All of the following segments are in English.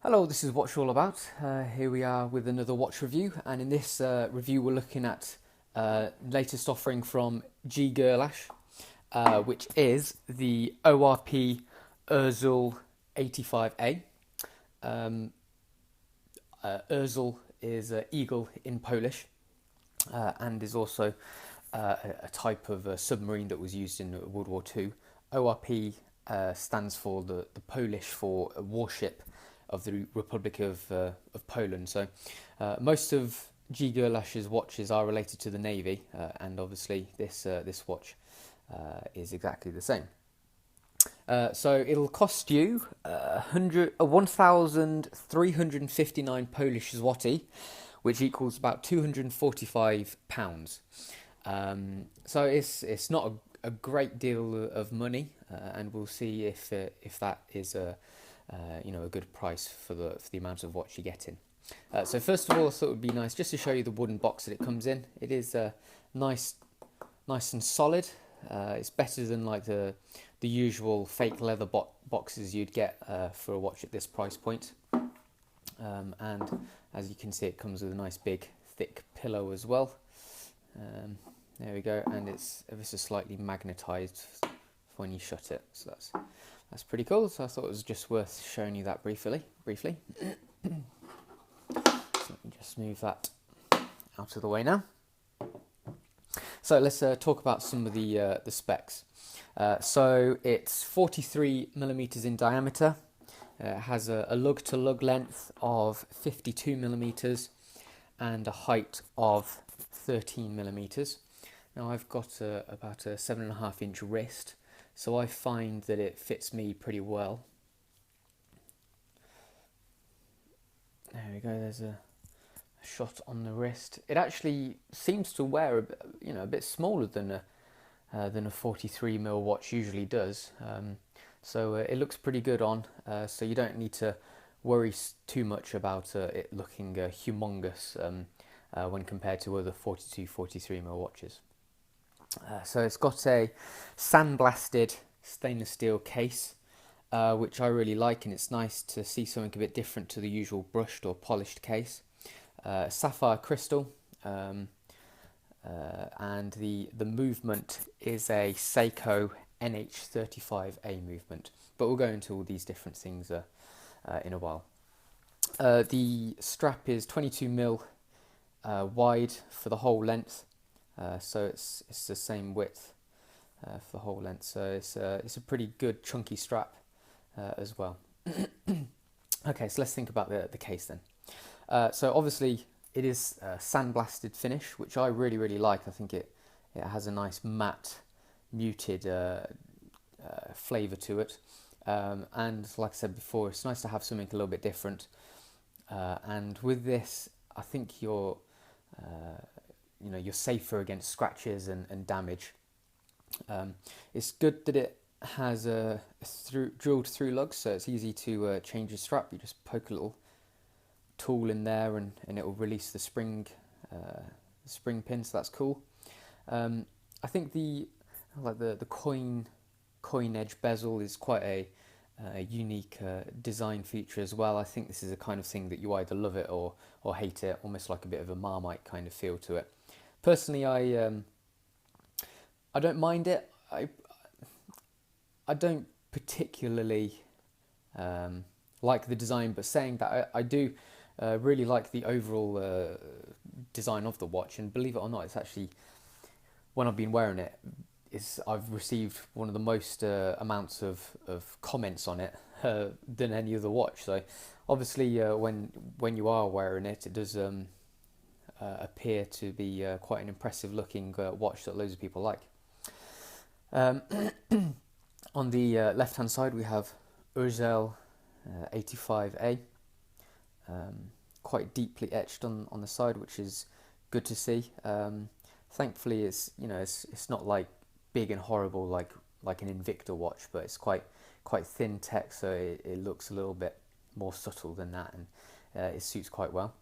Hello, this is Watch All About. Here we are with another watch review, and in this review we're looking at latest offering from Gerlach, which is the ORP Orzel 85A. Orzel is eagle in Polish, and is also a type of submarine that was used in World War II. ORP stands for the Polish for a warship of the Republic of Poland. So most of Gerlach's watches are related to the Navy, and obviously this watch is exactly the same. So it'll cost you 1,359 Polish zloty, which equals about £245. So it's not a great deal of money, and we'll see if that is a good price for the amount of watch you're getting. So first of all, I thought it would be nice just to show you the wooden box that it comes in. It is nice and solid. It's better than like the usual fake leather boxes you'd get for a watch at this price point. And as you can see, it comes with a nice big thick pillow as well. There we go, and it's ever so slightly magnetized when you shut it, so that's pretty cool. So I thought it was just worth showing you that briefly. So let me just move that out of the way now. So let's talk about some of the specs. So it's 43 millimeters in diameter. It has a lug-to-lug length of 52 millimeters and a height of 13 millimeters. Now I've got about a 7.5 inch wrist, so I find that it fits me pretty well. There we go. There's a shot on the wrist. It actually seems to wear a bit smaller than a 43 mil watch usually does. So it looks pretty good on. So you don't need to worry too much about it looking humongous when compared to other 42, 43 mil watches. So it's got a sandblasted stainless steel case, which I really like, and it's nice to see something a bit different to the usual brushed or polished case. Sapphire Crystal, and the movement is a Seiko NH35A movement, but we'll go into all these different things in a while. The strap is 22 mil wide for the whole length. So it's the same width for the whole length. So it's a pretty good chunky strap as well. Okay, so let's think about the case then. So obviously it is a sandblasted finish, which I really like. I think it has a nice matte, muted flavour to it. And like I said before, it's nice to have something a little bit different. And with this, I think you're safer against scratches and damage. It's good that it has a drilled through lug, so it's easy to change the strap. You just poke a little tool in there and it will release the spring pin, so that's cool. I think the coin edge bezel is quite a unique design feature as well. I think this is the kind of thing that you either love it or hate it, almost like a bit of a Marmite kind of feel to it. Personally, I don't mind it. I don't particularly like the design, but saying that, I do really like the overall design of the watch, and believe it or not, it's actually, when I've been wearing it, I've received one of the most amounts of comments on it than any other watch. So obviously when you are wearing it, it does appear to be quite an impressive looking watch that loads of people like. On the left hand side we have Orzel 85A, quite deeply etched on the side, which is good to see. Thankfully it's not like big and horrible like an Invicta watch, but it's quite thin text, so it looks a little bit more subtle than that, and it suits quite well.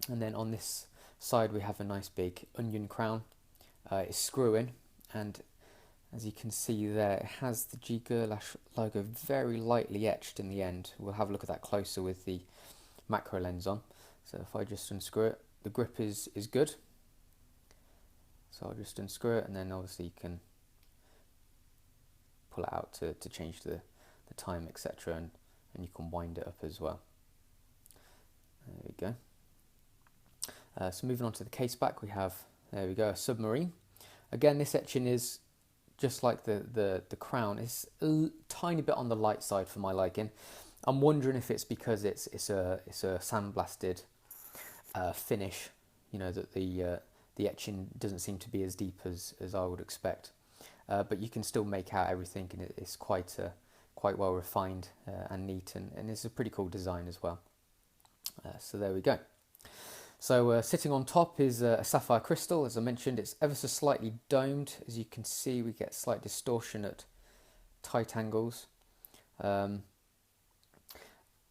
And then on this side we have a nice big onion crown. It's screw in, and as you can see there, it has the Gerlach logo very lightly etched in the end. We'll have a look at that closer with the macro lens on. So if I just unscrew it, the grip is good. So I'll just unscrew it, and then obviously you can pull it out to change the time, etc. And you can wind it up as well. There we go. So moving on to the case back, we have, there we go, a submarine. Again, this etching is just like the crown. It's a tiny bit on the light side for my liking. I'm wondering if it's because it's a sandblasted finish, you know, that the etching doesn't seem to be as deep as I would expect. But you can still make out everything, and it's quite well refined and neat, and it's a pretty cool design as well. So there we go. So sitting on top is a sapphire crystal. As I mentioned, it's ever so slightly domed. As you can see, we get slight distortion at tight angles.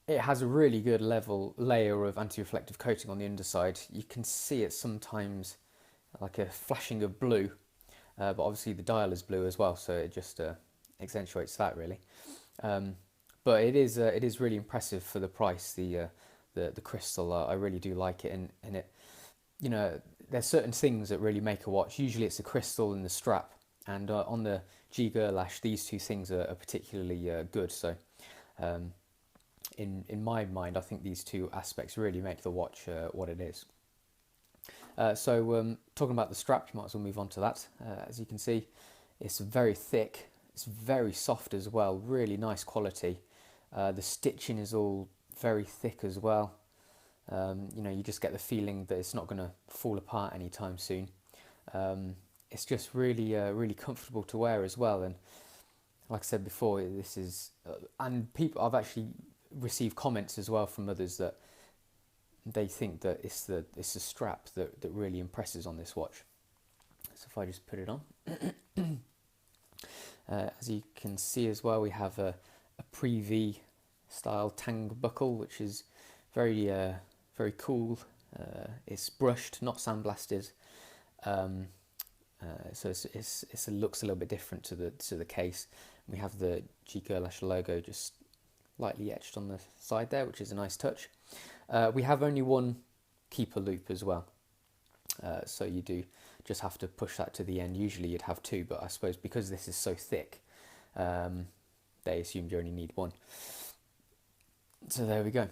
It has a really good layer of anti-reflective coating on the underside. You can see it sometimes like a flashing of blue, but obviously the dial is blue as well, so it just accentuates that really. But it is really impressive for the price. The crystal, I really do like it, and it, you know, there's certain things that really make a watch. Usually it's the crystal and the strap, and on the Gerlach, these two things are particularly good. So in my mind, I think these two aspects really make the watch what it is. So talking about the strap, you might as well move on to that. As you can see, it's very thick, it's very soft as well, really nice quality. The stitching is all very thick as well. You know, you just get the feeling that it's not going to fall apart anytime soon. It's just really really comfortable to wear as well, and like I said before, this is and people, I've actually received comments as well from others that they think that it's the strap that really impresses on this watch. So if I just put it on, as you can see as well, we have a pre-V style tang buckle, which is very cool. It's brushed, not sandblasted, so it looks a little bit different to the case. We have the Gerlach logo just lightly etched on the side there, which is a nice touch. We have only one keeper loop as well, so you do just have to push that to the end. Usually you'd have two, but I suppose because this is so thick, they assumed you only need one. So there we go.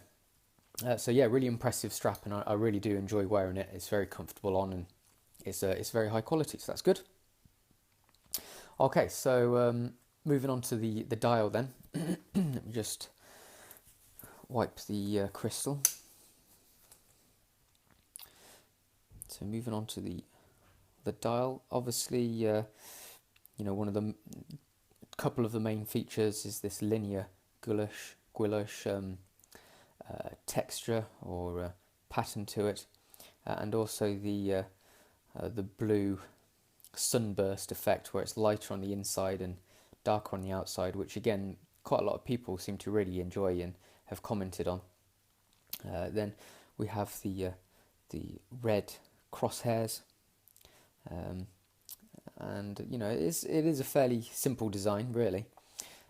So yeah, really impressive strap, and I really do enjoy wearing it. It's very comfortable on, and it's very high quality, so that's good. Okay, so moving on to the dial then. Let me just wipe the crystal. So moving on to the dial, obviously, you know, one of the couple of the main features is this linear gouache texture or pattern to it, and also the blue sunburst effect, where it's lighter on the inside and darker on the outside, which again quite a lot of people seem to really enjoy and have commented on. Then we have the red crosshairs, and you know, it is a fairly simple design really.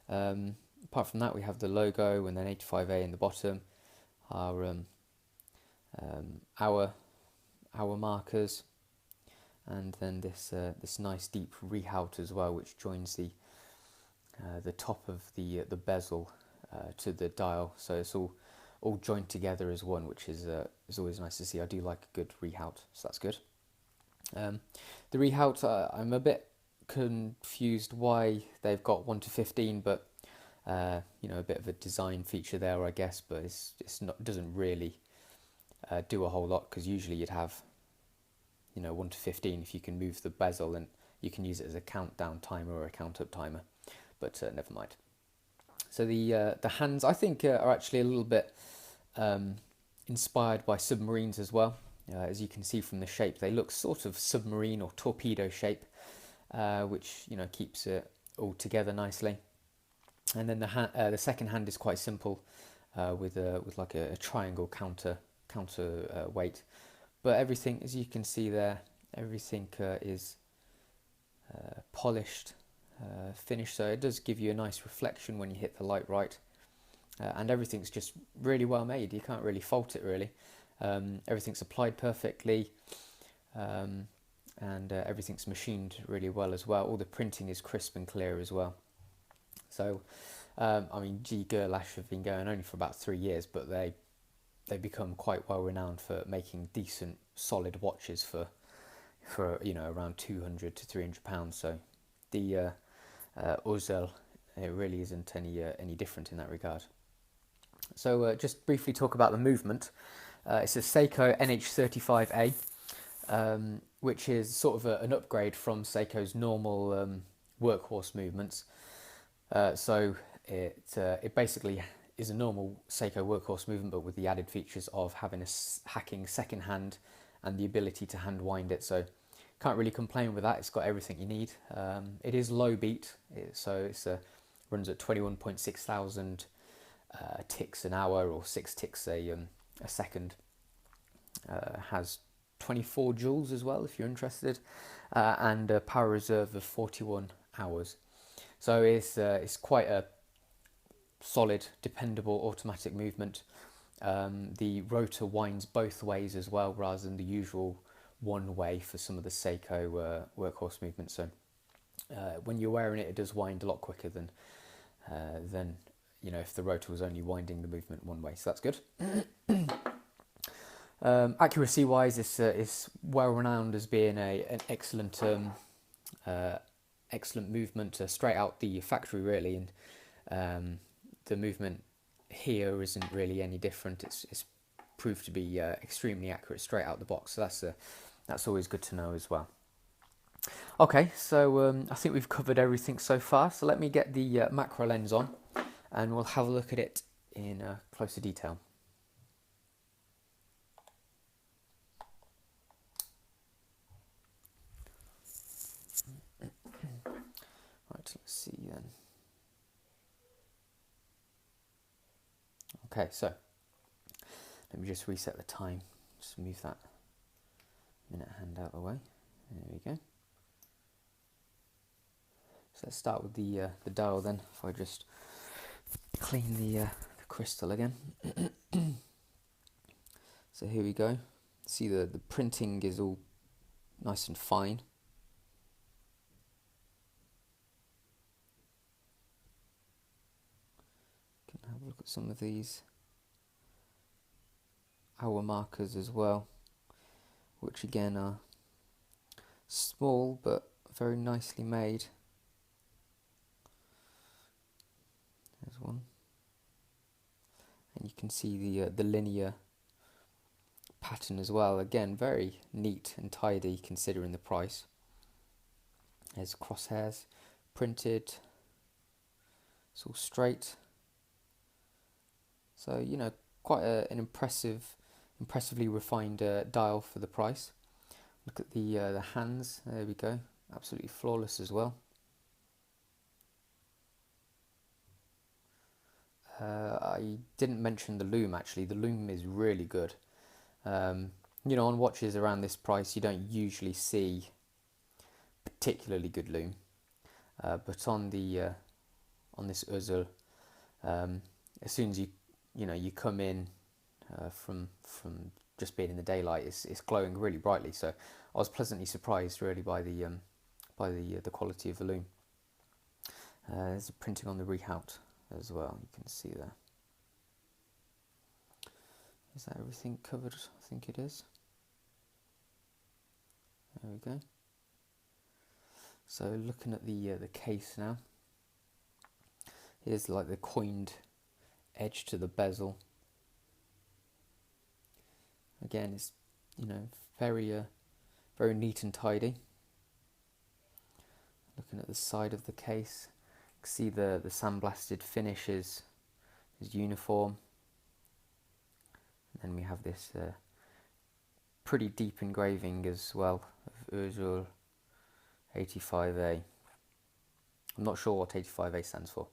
Apart from that, we have the logo and then 85A in the bottom, our hour markers, and then this nice deep rehaut as well, which joins the top of the bezel to the dial, so it's all joined together as one, which is always nice to see. I do like a good rehaut, so that's good. The rehaut, I'm a bit confused why they've got 1 to 15, but you know, a bit of a design feature there, I guess, but it's not, doesn't really do a whole lot, because usually you'd have, you know, 1 to 15 if you can move the bezel, and you can use it as a countdown timer or a count up timer, but never mind. So the hands, I think, are actually a little bit inspired by submarines as well. As you can see from the shape, they look sort of submarine or torpedo shape, which, you know, keeps it all together nicely. And then the second hand is quite simple, with like a triangle counter weight. But everything, as you can see there, everything is polished finish, so it does give you a nice reflection when you hit the light right. And everything's just really well made. You can't really fault it really. Everything's applied perfectly, and everything's machined really well as well. All the printing is crisp and clear as well. So I mean, Gerlach have been going only for about 3 years, but they become quite well renowned for making decent solid watches for you know, around 200 to 300 pounds. So the Orzel, it really isn't any different in that regard. So just briefly talk about the movement. It's a Seiko NH35A, which is sort of an upgrade from Seiko's normal workhorse movements. So it basically is a normal Seiko workhorse movement, but with the added features of having a hacking second hand and the ability to hand wind it. So can't really complain with that. It's got everything you need. It is low beat, so it's runs at 21.6 thousand ticks an hour, or 6 ticks a second. Has 24 joules as well if you're interested, and a power reserve of 41 hours. So it's quite a solid, dependable automatic movement. The rotor winds both ways as well, rather than the usual one way for some of the Seiko workhorse movements. So when you're wearing it, it does wind a lot quicker than you know, if the rotor was only winding the movement one way. So that's good. Accuracy wise, it's well renowned as being an excellent excellent movement straight out the factory really, and the movement here isn't really any different. It's proved to be extremely accurate straight out the box, so that's always good to know as well. Okay, so I think we've covered everything so far, so let me get the macro lens on and we'll have a look at it in closer detail. Right, let's see then. Okay, so let me just reset the time. Just move that minute hand out of the way. There we go. So let's start with the dial then. If I just clean the crystal again. So here we go. See the printing is all nice and fine. Can have a look at some of these hour markers as well, which again are small but very nicely made. There's one, and you can see the linear pattern as well. Again, very neat and tidy considering the price. There's crosshairs printed. It's all straight. So you know, quite an impressively refined dial for the price. Look at the hands. There we go. Absolutely flawless as well. I didn't mention the Loom actually. The Loom is really good. You know, on watches around this price, you don't usually see particularly good Loom, but on the on this Orzel, as soon as you come in from just being in the daylight, it's glowing really brightly. So I was pleasantly surprised really by the quality of the Loom. There's a printing on the rehaut as well. You can see there. Is that everything covered? I think it is. There we go. So looking at the case now. Here's like the coined edge to the bezel. Again, it's very very neat and tidy. Looking at the side of the case, you can see the sandblasted finish is uniform. And then we have this pretty deep engraving as well of Orzel 85A. I'm not sure what 85A stands for.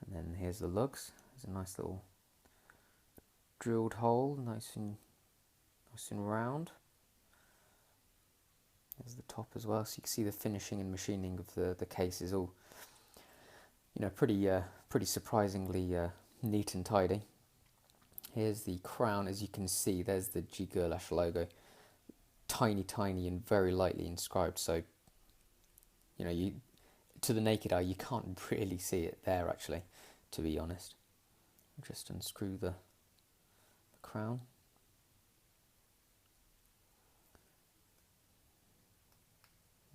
And then here's the lugs. There's a nice little drilled hole, nice and round. There's the top as well, so you can see the finishing and machining of the case is all, you know, pretty surprisingly neat and tidy. Here's the crown. As you can see, there's the Gerlach logo, tiny and very lightly inscribed, so you know, to the naked eye you can't really see it there actually, to be honest. Just unscrew the crown.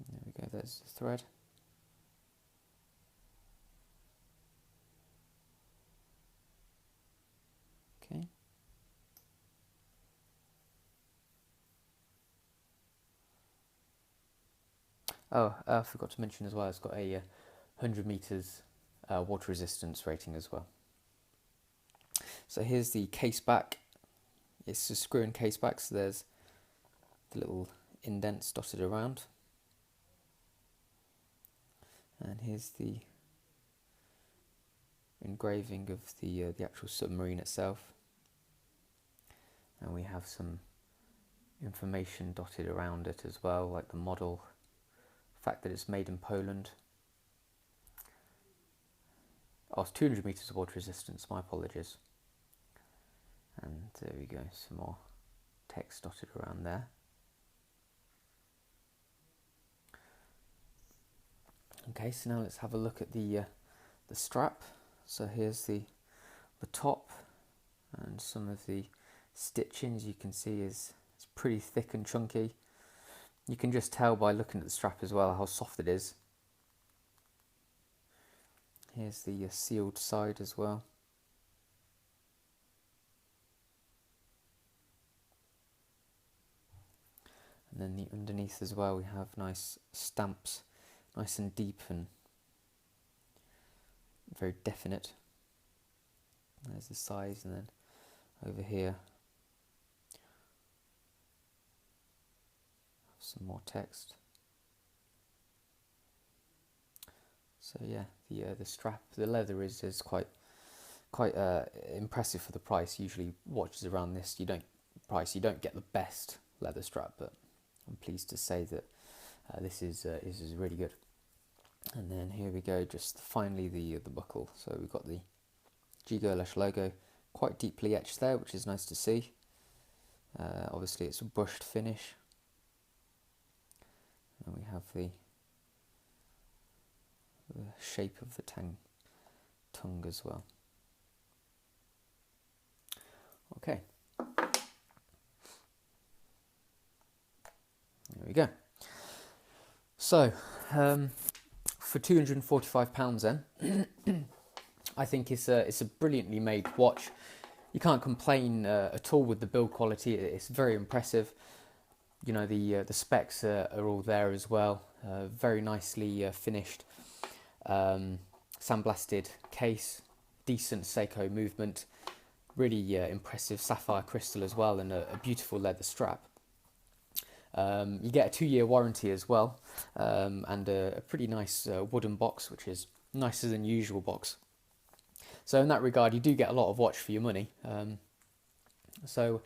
There we go, there's the thread. Okay. Oh, I forgot to mention as well, it's got a 100 meters water resistance rating as well. So here's the case back. It's a screw and case back, so there's the little indents dotted around. And here's the engraving of the actual submarine itself. And we have some information dotted around it as well, like the model, fact that it's made in Poland. Oh, it's 200 meters of water resistance, my apologies. And there we go, some more text dotted around there. Okay, so now let's have a look at the strap. So here's the top, and some of the stitching, as you can see, it's pretty thick and chunky. You can just tell by looking at the strap as well how soft it is. Here's the sealed side as well. And then the underneath as well, we have nice stamps, nice and deep and very definite. There's the size, and then over here some more text. So yeah, the strap, the leather is quite impressive for the price. Usually watches around this you don't get the best leather strap, but I'm pleased to say that this is really good. And then here we go, just finally the buckle. So we've got the Gerlach logo quite deeply etched there, which is nice to see. Obviously it's a brushed finish. And we have the shape of the tongue as well. Okay. There we go. So, for £245 then, I think it's a brilliantly made watch. You can't complain at all with the build quality. It's very impressive. You know, the specs are all there as well. Very nicely finished. Sandblasted case, decent Seiko movement, really impressive sapphire crystal as well, and a beautiful leather strap. You get a 2-year warranty as well, and a pretty nice wooden box, which is nicer than usual box. So in that regard, you do get a lot of watch for your money. So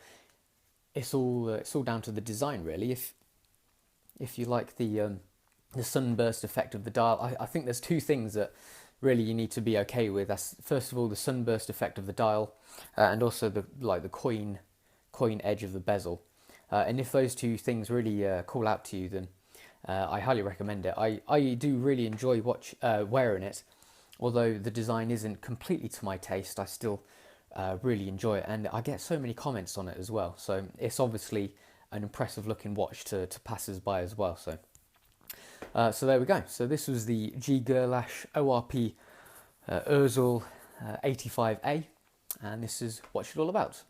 it's all down to the design, really. If you like the sunburst effect of the dial, I think there's two things that really you need to be okay with. That's first of all the sunburst effect of the dial, and also the coin edge of the bezel. And if those two things really call out to you, then I highly recommend it. I do really enjoy wearing it, although the design isn't completely to my taste. I still really enjoy it, and I get so many comments on it as well. So it's obviously an impressive looking watch to passers-by as well. So there we go. So this was the Gerlach ORP Orzel 85A, and this is what it's all about.